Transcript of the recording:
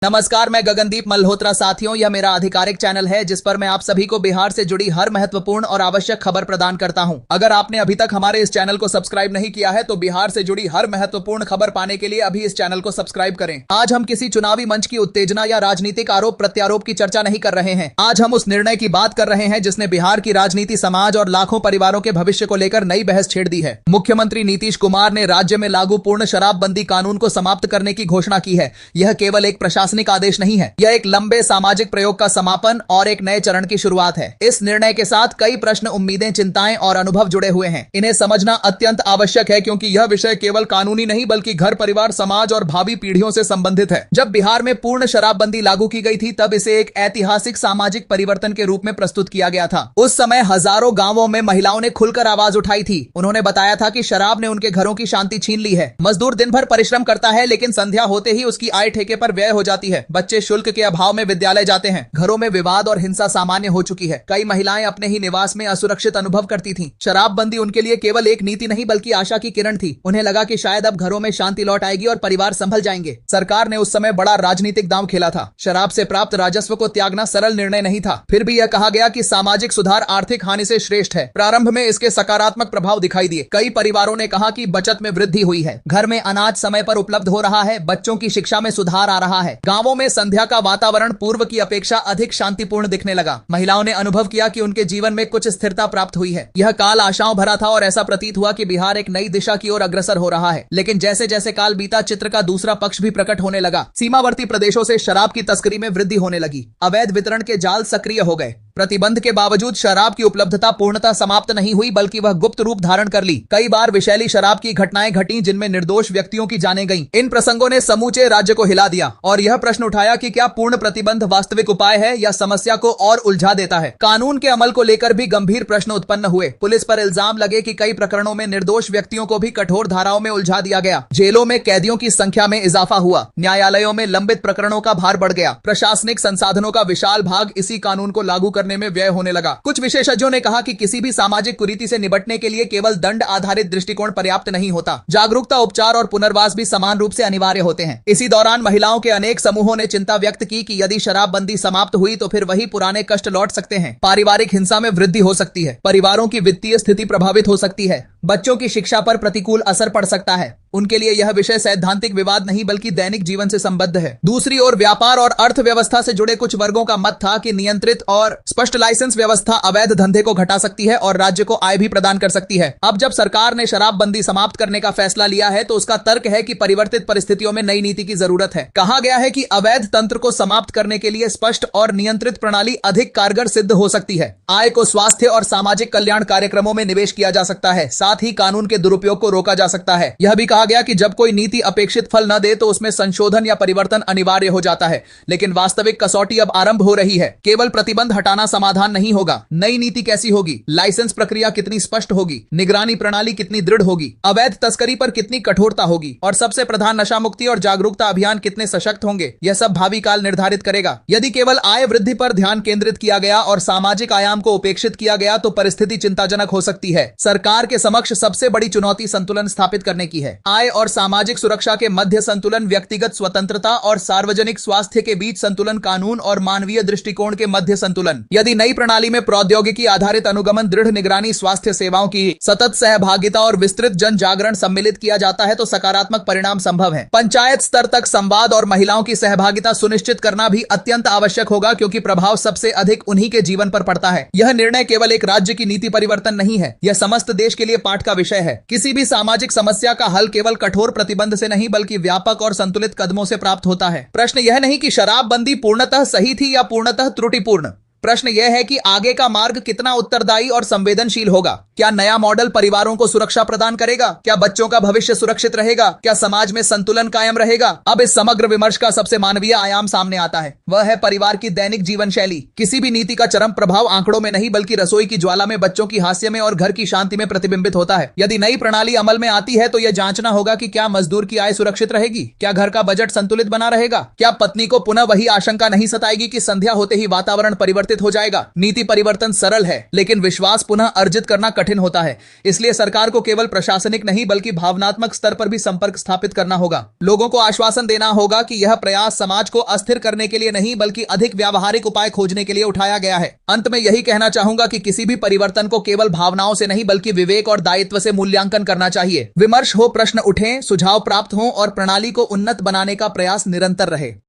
नमस्कार, मैं गगनदीप मल्होत्रा। साथियों, यह मेरा आधिकारिक चैनल है जिस पर मैं आप सभी को बिहार से जुड़ी हर महत्वपूर्ण और आवश्यक खबर प्रदान करता हूं। अगर आपने अभी तक हमारे इस चैनल को सब्सक्राइब नहीं किया है तो बिहार से जुड़ी हर महत्वपूर्ण खबर पाने के लिए अभी इस चैनल को सब्सक्राइब करें। आज हम किसी चुनावी मंच की उत्तेजना या राजनीतिक आरोप प्रत्यारोप की चर्चा नहीं कर रहे हैं। आज हम उस निर्णय की बात कर रहे हैं जिसने बिहार की राजनीति, समाज और लाखों परिवारों के भविष्य को लेकर नई बहस छेड़ दी है। मुख्यमंत्री नीतीश कुमार ने राज्य में लागू पूर्ण शराबबंदी कानून को समाप्त करने की घोषणा की है। यह केवल एक प्रशासनिक आदेश नहीं है, यह एक लंबे सामाजिक प्रयोग का समापन और एक नए चरण की शुरुआत है। इस निर्णय के साथ कई प्रश्न, उम्मीदें, चिंताएं और अनुभव जुड़े हुए हैं। इन्हें समझना अत्यंत आवश्यक है क्योंकि यह विषय केवल कानूनी नहीं बल्कि घर परिवार, समाज और भावी पीढ़ियों से संबंधित है। जब बिहार में पूर्ण शराबबंदी लागू की गई थी तब इसे एक ऐतिहासिक सामाजिक परिवर्तन के रूप में प्रस्तुत किया गया था। उस समय हजारों गांवों में महिलाओं ने खुलकर आवाज उठाई थी। उन्होंने बताया था कि शराब ने उनके घरों की शांति छीन ली है। मजदूर दिन भर परिश्रम करता है लेकिन संध्या होते ही उसकी आय ठेके पर व्यय हो जाती है। बच्चे शुल्क के अभाव में विद्यालय जाते हैं। घरों में विवाद और हिंसा सामान्य हो चुकी है। कई महिलाएं अपने ही निवास में असुरक्षित अनुभव करती थीं। शराबबंदी उनके लिए केवल एक नीति नहीं बल्कि आशा की किरण थी। उन्हें लगा कि शायद अब घरों में शांति लौट आएगी और परिवार संभल जाएंगे। सरकार ने उस समय बड़ा राजनीतिक दांव खेला था। शराब से प्राप्त राजस्व को त्यागना सरल निर्णय नहीं था। फिर भी यह कहा गया कि सामाजिक सुधार आर्थिक हानि से श्रेष्ठ है। प्रारंभ में इसके सकारात्मक प्रभाव दिखाई दिए। कई परिवारों ने कहा कि बचत में वृद्धि हुई है, घर में अनाज समय पर उपलब्ध हो रहा है, बच्चों की शिक्षा में सुधार आ रहा है। गांवों में संध्या का वातावरण पूर्व की अपेक्षा अधिक शांतिपूर्ण दिखने लगा। महिलाओं ने अनुभव किया कि उनके जीवन में कुछ स्थिरता प्राप्त हुई है। यह काल आशाओं भरा था और ऐसा प्रतीत हुआ कि बिहार एक नई दिशा की ओर अग्रसर हो रहा है। लेकिन जैसे जैसे काल बीता, चित्र का दूसरा पक्ष भी प्रकट होने लगा। सीमावर्ती प्रदेशों से शराब की तस्करी में वृद्धि होने लगी। अवैध वितरण के जाल सक्रिय हो गए। प्रतिबंध के बावजूद शराब की उपलब्धता पूर्णतः समाप्त नहीं हुई बल्कि वह गुप्त रूप धारण कर ली। कई बार विषैली शराब की घटनाएं घटी जिनमें निर्दोष व्यक्तियों की जानें गईं। इन प्रसंगों ने समूचे राज्य को हिला दिया और यह प्रश्न उठाया कि क्या पूर्ण प्रतिबंध वास्तविक उपाय है या समस्या को और उलझा देता है। कानून के अमल को लेकर भी गंभीर प्रश्न उत्पन्न हुए। पुलिस पर इल्जाम लगे कि कई प्रकरणों में निर्दोष व्यक्तियों को भी कठोर धाराओं में उलझा दिया गया। जेलों में कैदियों की संख्या में इजाफा हुआ। न्यायालयों में लंबित प्रकरणों का भार बढ़ गया। प्रशासनिक संसाधनों का विशाल भाग इसी कानून को लागू करने में व्यय होने लगा। कुछ विशेषज्ञों ने कहा कि किसी भी सामाजिक कुरीति से निपटने के लिए केवल दंड आधारित दृष्टिकोण पर्याप्त नहीं होता। जागरूकता, उपचार और पुनर्वास भी समान रूप से अनिवार्य होते हैं। इसी दौरान महिलाओं के अनेक समूहों ने चिंता व्यक्त की कि यदि शराबबंदी समाप्त हुई तो फिर वही पुराने कष्ट लौट सकते हैं। पारिवारिक हिंसा में वृद्धि हो सकती है। परिवारों की वित्तीय स्थिति प्रभावित हो सकती है। बच्चों की शिक्षा पर प्रतिकूल असर पड़ सकता है। उनके लिए यह विषय सैद्धांतिक विवाद नहीं बल्कि दैनिक जीवन से संबद्ध है। दूसरी ओर व्यापार और अर्थव्यवस्था से जुड़े कुछ वर्गों का मत था कि नियंत्रित और स्पष्ट लाइसेंस व्यवस्था अवैध धंधे को घटा सकती है और राज्य को आय भी प्रदान कर सकती है। अब जब सरकार ने शराबबंदी समाप्त करने का फैसला लिया है तो उसका तर्क है कि परिवर्तित परिस्थितियों में नई नीति की जरूरत है। कहा गया है कि अवैध तंत्र को समाप्त करने के लिए स्पष्ट और नियंत्रित प्रणाली अधिक कारगर सिद्ध हो सकती है। आय को स्वास्थ्य और सामाजिक कल्याण कार्यक्रमों में निवेश किया जा सकता है। साथ ही कानून के दुरुपयोग को रोका जा सकता है। यह भी कहा गया कि जब कोई नीति अपेक्षित फल न दे तो उसमें संशोधन या परिवर्तन अनिवार्य हो जाता है। लेकिन वास्तविक कसौटी अब आरंभ हो रही है। केवल प्रतिबंध हटाना समाधान नहीं होगा। नई नीति कैसी होगी? लाइसेंस प्रक्रिया कितनी स्पष्ट होगी? निगरानी प्रणाली कितनी दृढ़ होगी? अवैध तस्करी पर कितनी कठोरता होगी? और सबसे प्रधान, नशा मुक्ति और जागरूकता अभियान कितने सशक्त होंगे? यह सब भावी काल निर्धारित करेगा। यदि केवल आय वृद्धि पर ध्यान केंद्रित किया गया और सामाजिक आयाम को उपेक्षित किया गया तो परिस्थिति चिंताजनक हो सकती है। सरकार के समक्ष सबसे बड़ी चुनौती संतुलन स्थापित करने की है। आय और सामाजिक सुरक्षा के मध्य संतुलन, व्यक्तिगत स्वतंत्रता और सार्वजनिक स्वास्थ्य के बीच संतुलन, कानून और मानवीय दृष्टिकोण के मध्य संतुलन। यदि नई प्रणाली में प्रौद्योगिकी आधारित अनुगमन, दृढ़ निगरानी, स्वास्थ्य सेवाओं की सतत सहभागिता और विस्तृत जन जागरण सम्मिलित किया जाता है तो सकारात्मक परिणाम संभव है। पंचायत स्तर तक संवाद और महिलाओं की सहभागिता सुनिश्चित करना भी अत्यंत आवश्यक होगा क्योंकि प्रभाव सबसे अधिक उन्हीं के जीवन पर पड़ता है। यह निर्णय केवल एक राज्य की नीति परिवर्तन नहीं है, यह समस्त देश के लिए पाठ का विषय है। किसी भी सामाजिक समस्या का हल केवल कठोर प्रतिबंध से नहीं बल्कि व्यापक और संतुलित कदमों से प्राप्त होता है। प्रश्न यह नहीं कि शराबबंदी पूर्णतः सही थी या पूर्णतः त्रुटिपूर्ण। प्रश्न यह है कि आगे का मार्ग कितना उत्तरदायी और संवेदनशील होगा। क्या नया मॉडल परिवारों को सुरक्षा प्रदान करेगा? क्या बच्चों का भविष्य सुरक्षित रहेगा? क्या समाज में संतुलन कायम रहेगा? अब इस समग्र विमर्श का सबसे मानवीय आयाम सामने आता है। वह है परिवार की दैनिक जीवन शैली। किसी भी नीति का चरम प्रभाव आंकड़ों में नहीं बल्कि रसोई की ज्वाला में, बच्चों की हास्य में और घर की शांति में प्रतिबिंबित होता है। यदि नई प्रणाली अमल में आती है तो यह जांचना होगा कि क्या मजदूर की आय सुरक्षित रहेगी, क्या घर का बजट संतुलित बना रहेगा, क्या पत्नी को पुनः वही आशंका नहीं सताएगी कि संध्या होते ही वातावरण परिवर्तित परिवर्तित हो जाएगा। नीति परिवर्तन सरल है, लेकिन विश्वास पुनः अर्जित करना कठिन होता है। इसलिए सरकार को केवल प्रशासनिक नहीं बल्कि भावनात्मक स्तर पर भी संपर्क स्थापित करना होगा। लोगों को आश्वासन देना होगा कि यह प्रयास समाज को अस्थिर करने के लिए नहीं बल्कि अधिक व्यावहारिक उपाय खोजने के लिए उठाया गया है। अंत में यही कहना चाहूंगा कि किसी भी परिवर्तन को केवल भावनाओं से नहीं बल्कि विवेक और दायित्व से मूल्यांकन करना चाहिए। विमर्श हो, प्रश्न उठें, सुझाव प्राप्त हों और प्रणाली को उन्नत बनाने का प्रयास निरंतर रहे।